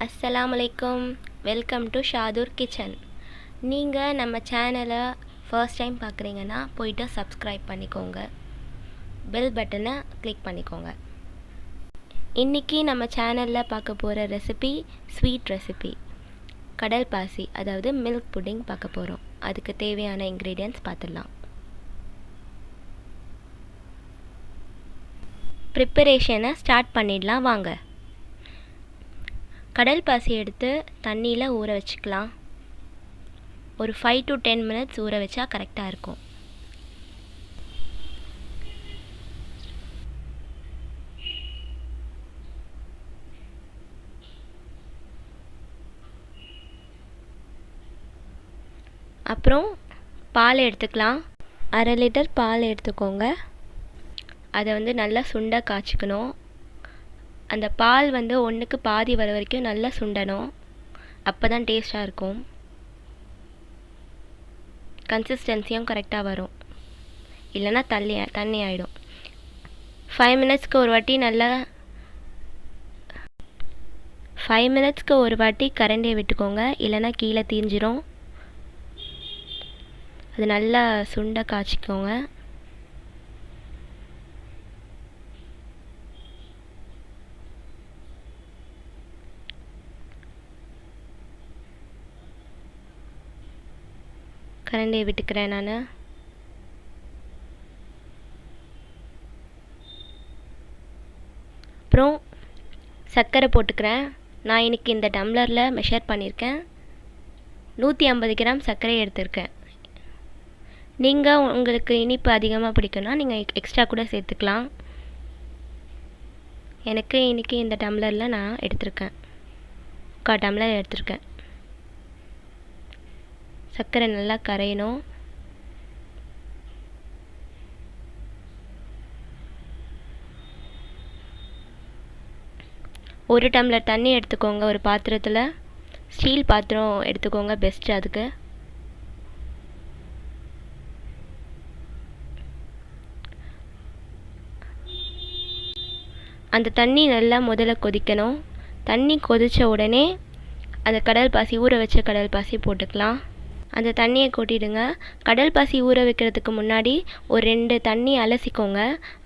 Assalamualaikum. Welcome to Shadur kitchen. நீங்கள் நம்ம சேனலை ஃபர்ஸ்ட் டைம் பார்க்குறீங்கன்னா போய்ட்டு சப்ஸ்கிரைப் பண்ணிக்கோங்க, பெல் பட்டனை கிளிக் பண்ணிக்கோங்க. இன்றைக்கி நம்ம சேனலில் பார்க்க போகிற ரெசிபி ஸ்வீட் ரெசிபி கடல் பாசி, அதாவது மில்க் புட்டிங் பார்க்க போகிறோம். அதுக்கு தேவையான இன்க்ரீடியன்ட்ஸ் பார்த்துடலாம். ப்ரிப்பரேஷனை ஸ்டார்ட் பண்ணிடலாம் வாங்க. கடல் பாசி எடுத்து தண்ணியில் ஊற வச்சுக்கலாம். ஒரு 5 to 10 minutes ஊற வச்சா கரெக்டாக இருக்கும். அப்புறம் பால் எடுத்துக்கலாம். 1/2 லிட்டர் பால் எடுத்துக்கோங்க. அதை நல்லா சுண்ட காய்ச்சிக்கணும். அந்த பால் ஒன்றுக்கு பாதி வர வரைக்கும் நல்லா சுண்டணும். அப்போ தான் டேஸ்ட்டாக இருக்கும். கன்சிஸ்டன்சியும் கரெக்டாக வரும், இல்லைன்னா தண்ணி ஆகிடும். 5 மினிட்ஸ்க்கு ஒரு வாட்டி கரண்டியை விட்டுக்கோங்க, இல்லைன்னா கீழே தீஞ்சிரும். அது நல்லா சுண்ட காய்ச்சிக்கோங்க. கரண்டியை விட்டுக்கிறேன் நான். அப்புறம் சர்க்கரை போட்டுக்கிறேன். நான் இன்றைக்கி இந்த டம்ளரில் மெஷர் பண்ணியிருக்கேன். 150 கிராம் சர்க்கரை எடுத்திருக்கேன். நீங்கள் உங்களுக்கு இனிப்பு அதிகமாக பிடிக்குன்னா நீங்கள் எக்ஸ்ட்ரா கூட சேர்த்துக்கலாம். எனக்கு இன்றைக்கி இந்த டம்ளரில் நான் எடுத்திருக்கேன், 1/4 டம்ளர் எடுத்திருக்கேன். சர்க்கரை நல்லா கரையணும். ஒரு டம்ளர் தண்ணி எடுத்துக்கோங்க. ஒரு பாத்திரத்தில் ஸ்டீல் பாத்திரம் எடுத்துக்கோங்க, பெஸ்ட்டு. அதுக்கு அந்த தண்ணி நல்லா முதல்ல கொதிக்கணும். தண்ணி கொதித்த உடனே அந்த கடல் பாசி, ஊற வச்ச கடல் பாசி போட்டுக்கலாம். அந்த தண்ணியை கொட்டிடுங்க. கடல் பாசி ஊற வைக்கிறதுக்கு முன்னாடி ஒரு 2 தண்ணி அலசிக்கோங்க.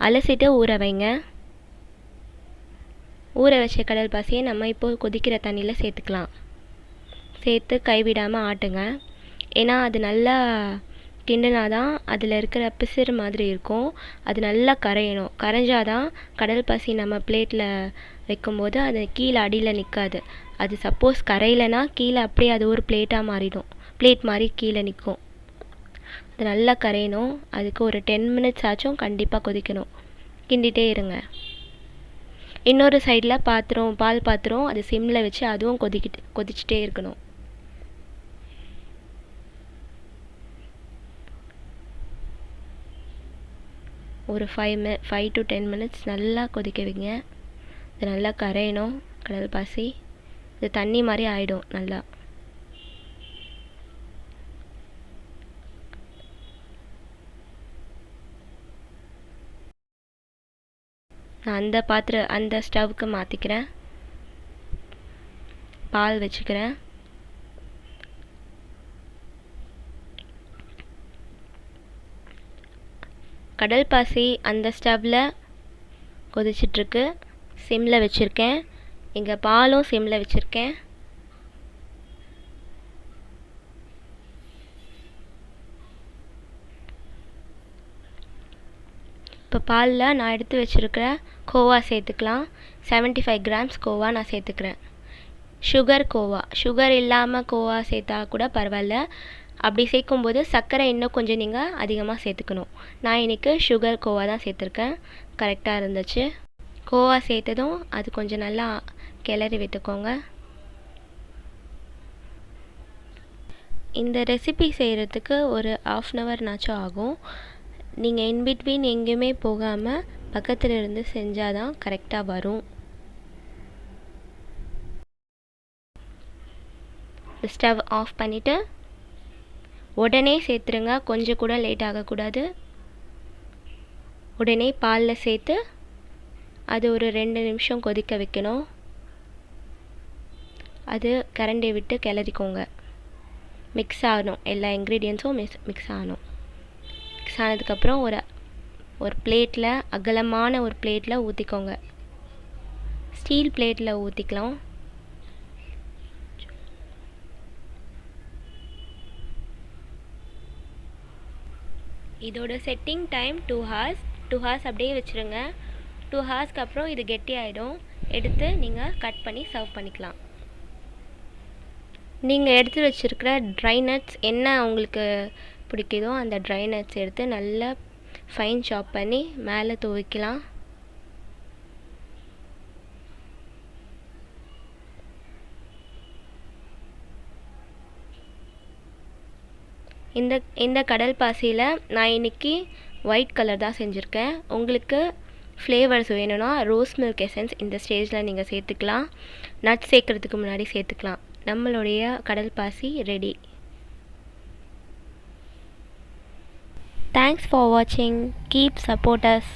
அலசிட்டு ஊற வைங்க. ஊற வச்ச கடல் பாசியை நம்ம இப்போது கொதிக்கிற தண்ணியில் சேர்த்துக்கலாம். சேர்த்து கைவிடாமல் ஆட்டுங்க. ஏன்னா அது நல்லா கிண்டுனாதான் அதில் இருக்கிற பிசிறு மாதிரி இருக்கும். அது நல்லா கரையணும். கரைஞ்சாதான் கடல் பாசி நம்ம பிளேட்டில் வைக்கும்போது அது கீழே அடியில் நிற்காது. அது சப்போஸ் கரையிலனா கீழே அப்படியே அது ஒரு பிளேட் மாதிரி கீழே நிற்கும். அது நல்லா கரையணும். அதுக்கு ஒரு 10 மினிட்ஸ் ஆச்சும் கண்டிப்பாக கொதிக்கணும். கிண்டிகிட்டே இருங்க. இன்னொரு சைடில் பால் பாத்திரம் அது சிம்மில் வச்சு அதுவும் கொதிச்சுட்டே இருக்கணும். ஒரு 5 to 10 மினிட்ஸ் நல்லா கொதிக்க வைங்க. இது நல்லா கரையணும். கடல் பாசி இது தண்ணி மாதிரி ஆகிடும் நல்லா. நான் அந்த ஸ்டவ்வுக்கு மாற்றிக்கிறேன். பால் வச்சுக்கிறேன். கடல் பாசி அந்த ஸ்டவ்வில் கொதிச்சிட்ருக்கு. சிம்மில் வச்சுருக்கேன். இங்கே பாலும் சிம்மில் வச்சுருக்கேன். இப்போ பாலில் நான் எடுத்து வச்சுருக்கிற கோவா சேர்த்துக்கலாம். 75 கிராம்ஸ் கோவா நான் சேர்த்துக்கிறேன். சுகர் இல்லாமல் கோவா சேர்த்தா கூட பரவாயில்ல. அப்படி சேர்க்கும்போது சர்க்கரை இன்னும் கொஞ்சம் நீங்கள் அதிகமாக சேர்த்துக்கணும். நான் இன்றைக்கி சுகர் கோவா தான் சேர்த்துருக்கேன். கரெக்டாக இருந்துச்சு. கோவா சேர்த்ததும் அது கொஞ்சம் நல்லா கிளறி விட்டுக்கோங்க. இந்த ரெசிபி செய்கிறதுக்கு ஒரு 1/2 ஹவர்னாச்சும் ஆகும். நீங்கள் இன்பிட்வீன் எங்கேயுமே போகாமல் பக்கத்தில் இருந்து செஞ்சால் தான் கரெக்டாக வரும். ஸ்டவ் ஆஃப் பண்ணிவிட்டு உடனே சேர்த்துருங்க. கொஞ்சம் கூட லேட் ஆகக்கூடாது. உடனே பாலில் சேர்த்து அது ஒரு 2 நிமிஷம் கொதிக்க வைக்கணும். அது கரண்டியை விட்டு கிளறிக்கோங்க. மிக்ஸ் ஆகணும், எல்லா இன்க்ரீடியன்ஸும் மிக்ஸ் ஆகணும். மிக்ஸ் ஆனதுக்கப்புறம் ஒரு பிளேட்டில், அகலமான ஒரு பிளேட்டில் ஊற்றிக்கோங்க. ஸ்டீல் பிளேட்டில் ஊற்றிக்கலாம். இதோட செட்டிங் டைம் 2 hours. 2 hours அப்படியே வச்சுருங்க. 2 ஹவர்ஸ்க்கு அப்புறம் இது கெட்டி ஆகிடும். எடுத்து நீங்கள் கட் பண்ணி சர்வ் பண்ணிக்கலாம். நீங்கள் எடுத்து வச்சுருக்கிற ட்ரை நட்ஸ் என்ன உங்களுக்கு பிடிக்குதோ அந்த ட்ரை நட்ஸ் எடுத்து நல்லா ஃபைன் சாப் பண்ணி மேலே துவைக்கலாம். இந்த கடல் பாசியில் நான் இன்றைக்கி ஒயிட் கலர் தான் செஞ்சுருக்கேன். உங்களுக்கு ஃப்ளேவர்ஸ் வேணும்னா ரோஸ் மில்க் எசன்ஸ் இந்த ஸ்டேஜில் நீங்கள் சேர்த்துக்கலாம். நட்ஸ் சேர்க்குறதுக்கு முன்னாடி சேர்த்துக்கலாம். நம்மளுடைய கடல் பாசி ரெடி. தேங்க்ஸ் ஃபார் வாட்சிங். Keep support us.